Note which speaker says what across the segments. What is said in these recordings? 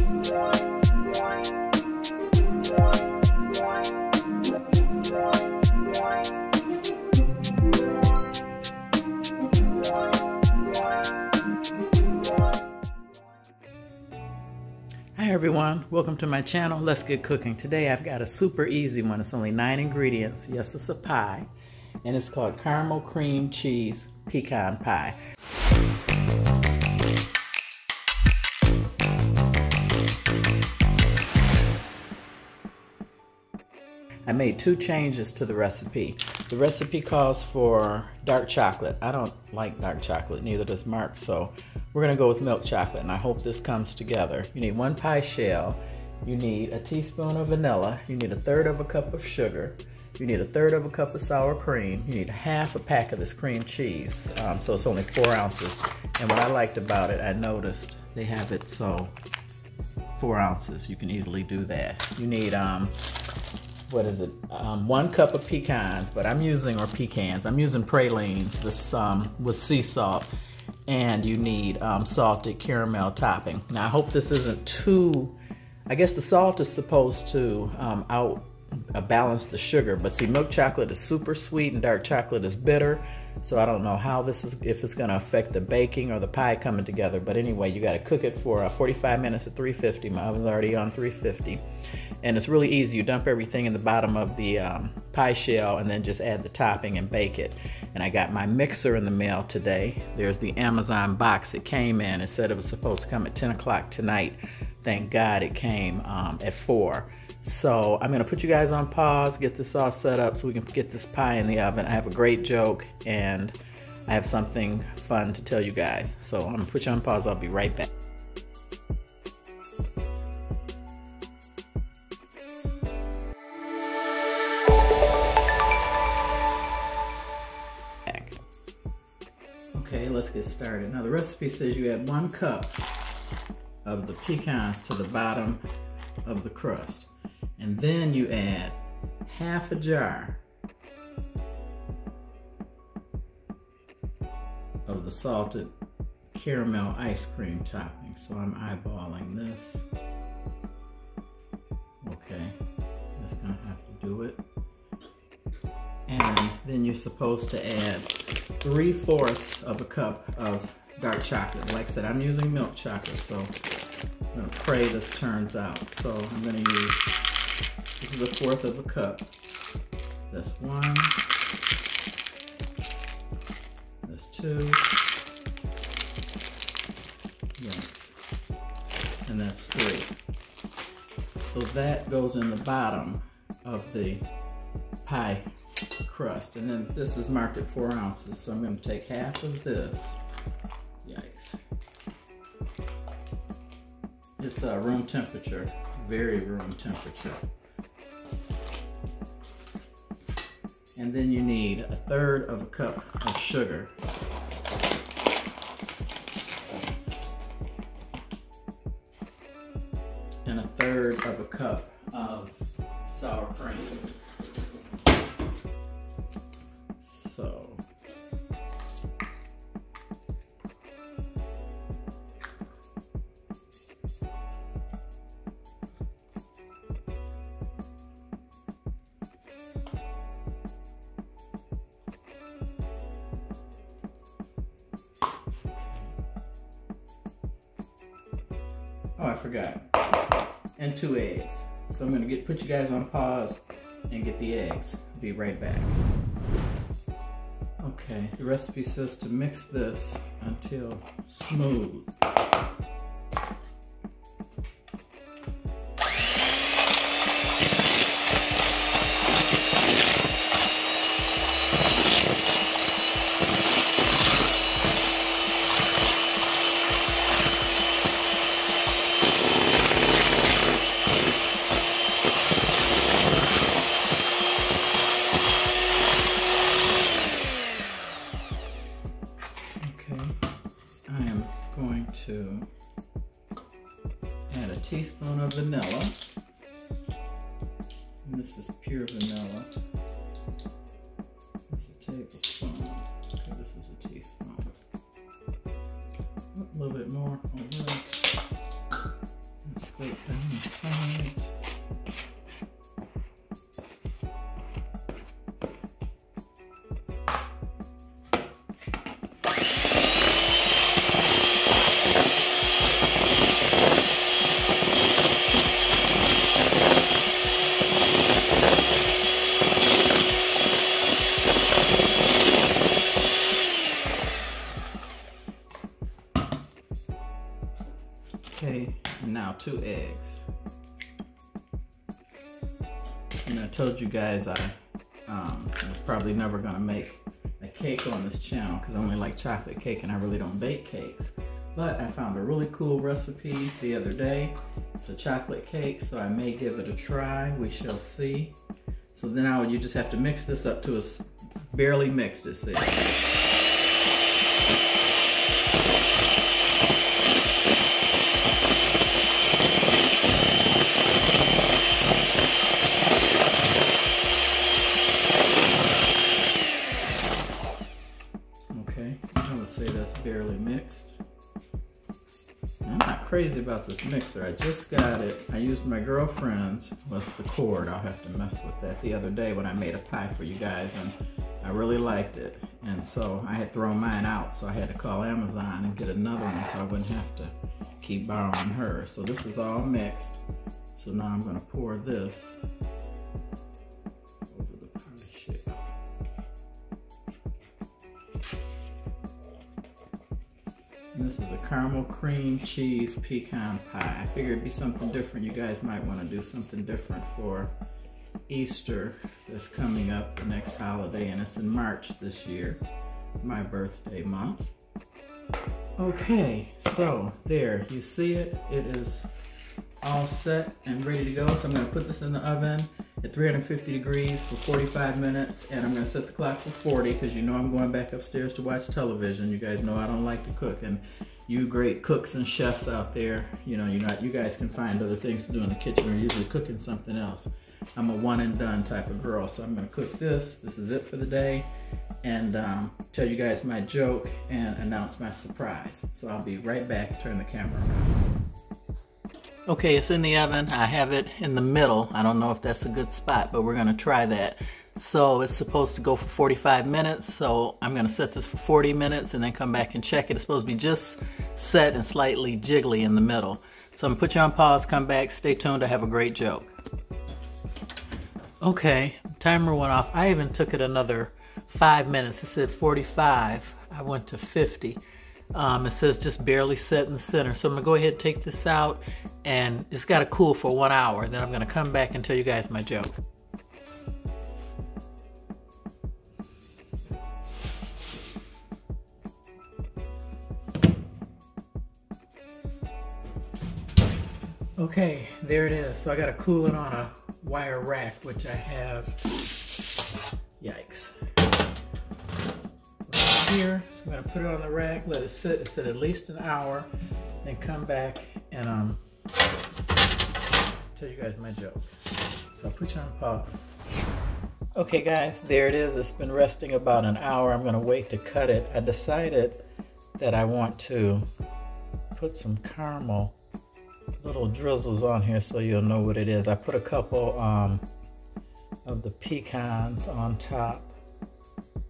Speaker 1: Hi everyone, welcome to my channel. Let's get cooking. Today I've got a super easy one. It's only 9 ingredients. Yes, it's a pie, and it's called caramel cream cheese pecan pie. I made 2 changes to the recipe. The recipe calls for dark chocolate. I don't like dark chocolate, neither does Mark, so we're gonna go with milk chocolate, and I hope this comes together. You need 1 pie shell, you need a teaspoon of vanilla, you need 1/3 cup of sugar, you need 1/3 cup of sour cream, you need 1/2 pack of this cream cheese, so it's only 4 ounces. And what I liked about it, I noticed they have it so 4 ounces, you can easily do that. You need, what is it, 1 cup of pecans, but I'm using, or pecans, I'm using pralines, this with sea salt, and you need salted caramel topping. Now I hope this isn't too, I guess the salt is supposed to balance the sugar, but see, milk chocolate is super sweet and dark chocolate is bitter, so I don't know how this is, if it's gonna affect the baking or the pie coming together. But anyway, you gotta cook it for 45 minutes at 350. My oven's already on 350. And it's really easy. You dump everything in the bottom of the pie shell and then just add the topping and bake it. And I got my mixer in the mail today. There's the Amazon box it came in. It said it was supposed to come at 10 o'clock tonight. Thank God it came at 4. So I'm gonna put you guys on pause, get this all set up so we can get this pie in the oven. I have a great joke and I have something fun to tell you guys. So I'm gonna put you on pause, I'll be right back. Okay, let's get started. Now the recipe says you add 1 cup of the pecans to the bottom of the crust. And then you add 1/2 jar of the salted caramel ice cream topping. So I'm eyeballing this. Okay, that's gonna have to do it. And then you're supposed to add 3/4 cup of dark chocolate. Like I said, I'm using milk chocolate, so I'm gonna pray this turns out. So I'm gonna use, this is 1/4 cup. That's 1, that's 2, yes, and that's 3. So that goes in the bottom of the pie crust. And then this is marked at 4 ounces, so I'm gonna take 1/2 of this. Yikes. It's room temperature, very room temperature. And then you need 1/3 cup of sugar. And 1/3 cup of sour cream. So oh, I forgot. And 2 eggs. So I'm gonna put you guys on pause and get the eggs. Be right back. Okay, the recipe says to mix this until smooth. To add a teaspoon of vanilla, and this is pure vanilla. It's a tablespoon, okay, this is a teaspoon. A little bit more over. chocolate on the sides. Okay, and now 2 eggs. And I told you guys I was probably never gonna make a cake on this channel because I only like chocolate cake and I really don't bake cakes. But I found a really cool recipe the other day. It's a chocolate cake, so I may give it a try. We shall see. So now you just have to mix this up to barely mix this in. Say that's barely mixed. I'm not crazy about this mixer. I just got it. I used my girlfriend's. What's the cord? I'll have to mess with that the other day when I made a pie for you guys, and I really liked it. And so I had thrown mine out, so I had to call Amazon and get another one so I wouldn't have to keep borrowing her. So this is all mixed. So now I'm going to pour this over the pie shape. This is a caramel cream cheese pecan pie. I figured it'd be something different. You guys might want to do something different for Easter that's coming up, the next holiday, and it's in March this year, my birthday month. Okay, so there, you see it. It is all set and ready to go. So I'm going to put this in the oven at 350 degrees for 45 minutes, and I'm going to set the clock for 40 because you know I'm going back upstairs to watch television. You guys know I don't like to cook, and you great cooks and chefs out there, you know, you guys can find other things to do in the kitchen or usually cooking something else. I'm a one and done type of girl, so I'm going to cook this. This is it for the day, and tell you guys my joke and announce my surprise. So I'll be right back. Turn the camera around. Okay, it's in the oven. I have it in the middle. I don't know if that's a good spot, but we're gonna try that. So it's supposed to go for 45 minutes. So I'm gonna set this for 40 minutes and then come back and check it. It's supposed to be just set and slightly jiggly in the middle. So I'm gonna put you on pause, come back, stay tuned, I have a great joke. Okay, timer went off. I even took it another 5 minutes. It said 45, I went to 50. It says just barely set in the center. So I'm gonna go ahead and take this out, and it's gotta cool for 1 hour. Then I'm gonna come back and tell you guys my joke. Okay, there it is. So I gotta cool it on a wire rack, which I have. Yikes. Here, so I'm gonna put it on the rack, let it sit. It sit at least an hour, then come back and tell you guys my joke. So I'll put you on pause. Okay guys, there it is. It's been resting about an hour. I'm gonna wait to cut it. I decided that I want to put some caramel little drizzles on here so you'll know what it is. I put a couple of the pecans on top.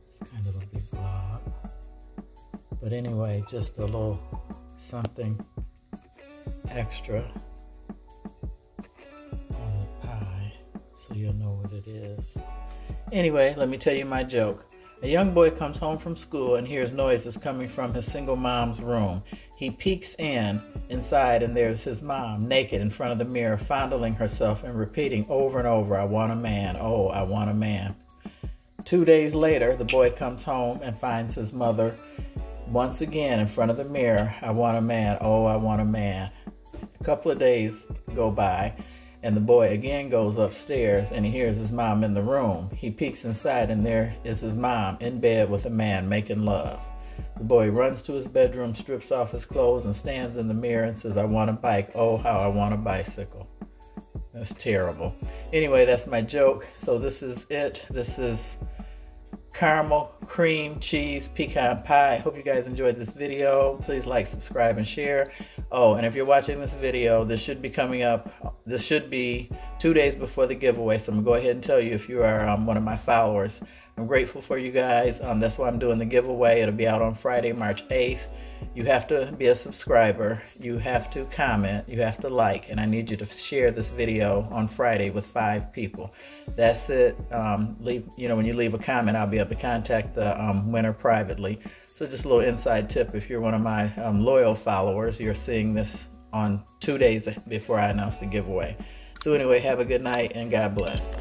Speaker 1: It's kind of a big blob. But anyway, just a little something extra on the pie so you'll know what it is. Anyway, let me tell you my joke. A young boy comes home from school and hears noises coming from his single mom's room. He peeks inside, and there's his mom, naked in front of the mirror, fondling herself and repeating over and over, "I want a man, oh, I want a man." 2 days later, the boy comes home and finds his mother once again in front of the mirror, "I want a man, oh, I want a man." A couple of days go by, and the boy again goes upstairs and he hears his mom in the room. He peeks inside, and there is his mom in bed with a man making love. The boy runs to his bedroom, strips off his clothes, and stands in the mirror and says, "I want a bike, oh, how I want a bicycle." That's terrible. Anyway, that's my joke. So this is it. This is caramel cream cheese pecan pie. Hope you guys enjoyed this video. Please like, subscribe, and share. Oh, and if you're watching this video, this should be coming up. This should be 2 days before the giveaway. So I'm gonna go ahead and tell you if you are one of my followers. I'm grateful for you guys. That's why I'm doing the giveaway. It'll be out on Friday, March 8th. You have to be a subscriber. You have to comment. You have to like. And I need you to share this video on Friday with 5 people. That's it. When you leave a comment, I'll be able to contact the winner privately. So just a little inside tip. If you're one of my loyal followers, you're seeing this on 2 days before I announce the giveaway. So anyway, have a good night and God bless.